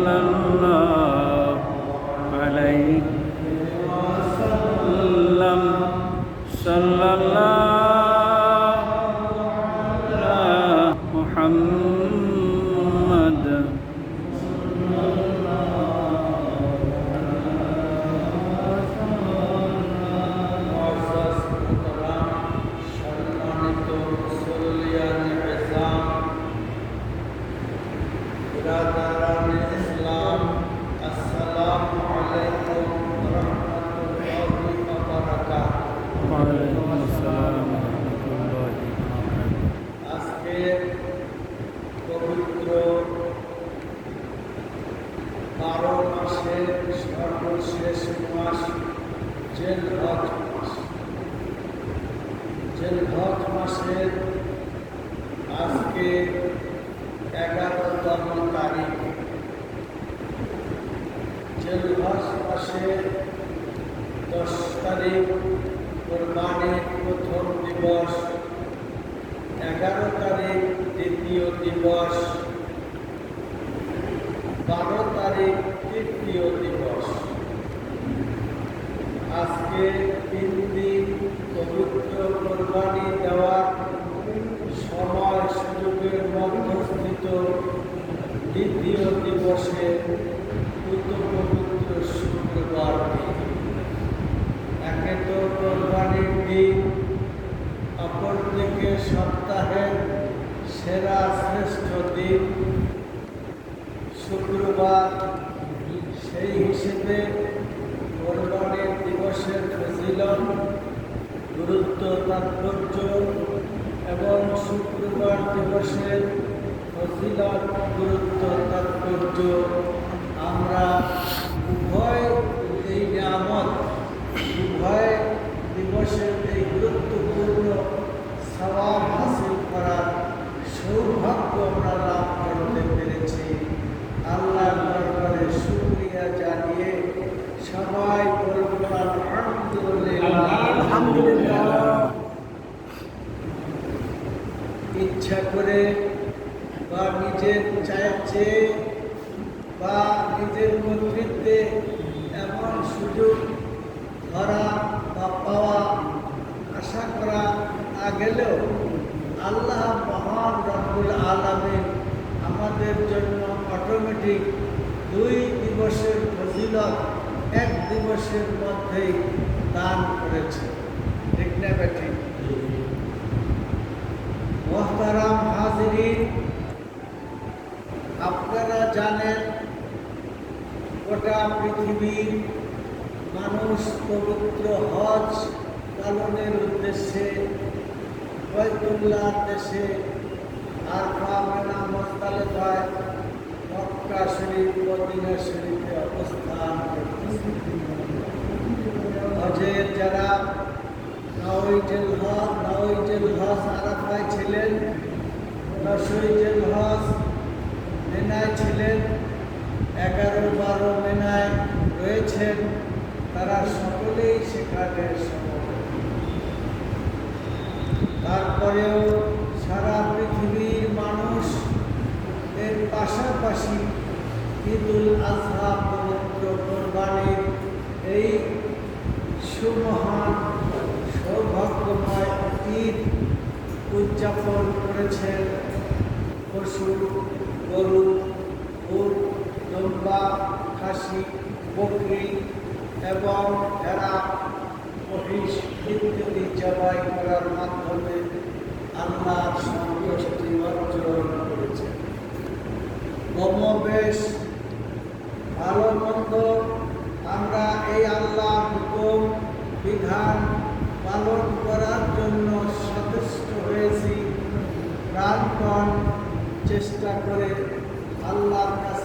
সাল্লাল্লাহু আলাইহি ওয়াসাল্লাম সাল্লাল্লাহু আলা মুহাম্মাদ ইসলাম আসসালামু আলাইকুম রাহমাতুল্লাহি ওয়া বারাকাতুহু। ওয়ালাইকুম আসসালাম রাহমাতুল্লাহি ওয়া বারাকাতুহু। আজকে পবিত্র 12 মাসের সর্বশেষ মাস জিলহজ মাস। জিলহজ মাসের আজকে 11তম তারিখ। জিলহজ মাসের 10 তারিখ কোরবানির প্রথম দিবস, 11 তারিখ দ্বিতীয় দিবস, 12 তারিখ তৃতীয় দিবস। আজকে 3 দিন পবিত্র কোরবানি দেওয়ার সময় সুযোগের মধ্যস্থিত দ্বিতীয় দিবসে পবিত্র শুক্রবার দিন। একে তো কোরবানির দিন, অপরদিকে সপ্তাহের সেরা শ্রেষ্ঠ দিন শুক্রবার। সেই হিসেবে কোরবানির দিবসের ফজিলত, গুরুত্ব, তাৎপর্য এবং শুক্রবার দিবসের ফজিলত, গুরুত্ব, তাৎপর্য আমরা উভয় এই নিয়ামত, উভয় দিবসের এই গুরুত্বপূর্ণ সওয়াব হাসিল করার সৌভাগ্য আমরা লাভ করতে পেরেছি। আল্লাহর দরবারে শুকরিয়া জানিয়ে সবাই বলবো আলহামদুলিল্লাহ। আলহামদুলিল্লাহ। ইচ্ছা করে বা নিজের চাইছে বা নিজের কর্তৃত্বে এমন সুযোগ ধরা বা পাওয়া আশা করা না গেলেও আল্লাহ মহান রব্বুল আলামিন আমাদের জন্য অটোমেটিক 2 দিবসের ফজিলত 1 দিবসের মধ্যেই দান করেছে। ঠিক না বেঠিক? মোহতারাম হাজিরিন, আপনারা জানেন গোটা পৃথিবীর মানুষ পবিত্র হজ পালনের উদ্দেশ্যে বাইতুল্লাহর দেশে আরফা, মিনা, মুজদালিফায়, মক্কা শরীফ, মদিনা শরীফে অবস্থান করতেছে। হজের যারা নওয়াইজুল হজ আরাফায় ছিলেন, 10ই জিলহজ মিনায় ছিলেন, 11-12 মিনায় রয়েছেন, তারা সকলেই সেখানে সমবেত। তারপরেও সারা পৃথিবীর মানুষ এর পাশাপাশি ঈদুল আজহা, পবিত্র কোরবানির এই সুমহান সৌভাগ্যময় ঈদ উদযাপন করেছেন। পশু, গরু, উট, দুম্বা, খাসি, বকরি এবং ভেড়া, মহিষ ইত্যাদি জবাই করার মাধ্যমে আল্লাহর সন্তুষ্টি অর্জন করেছে। কমবেশ ভালো মন্দ আমরা এই আল্লাহর হুকুম বিধান পালন করার জন্য সচেষ্ট হয়েছি। প্রাণপণ চেষ্টা করে আল্লাহর কাছে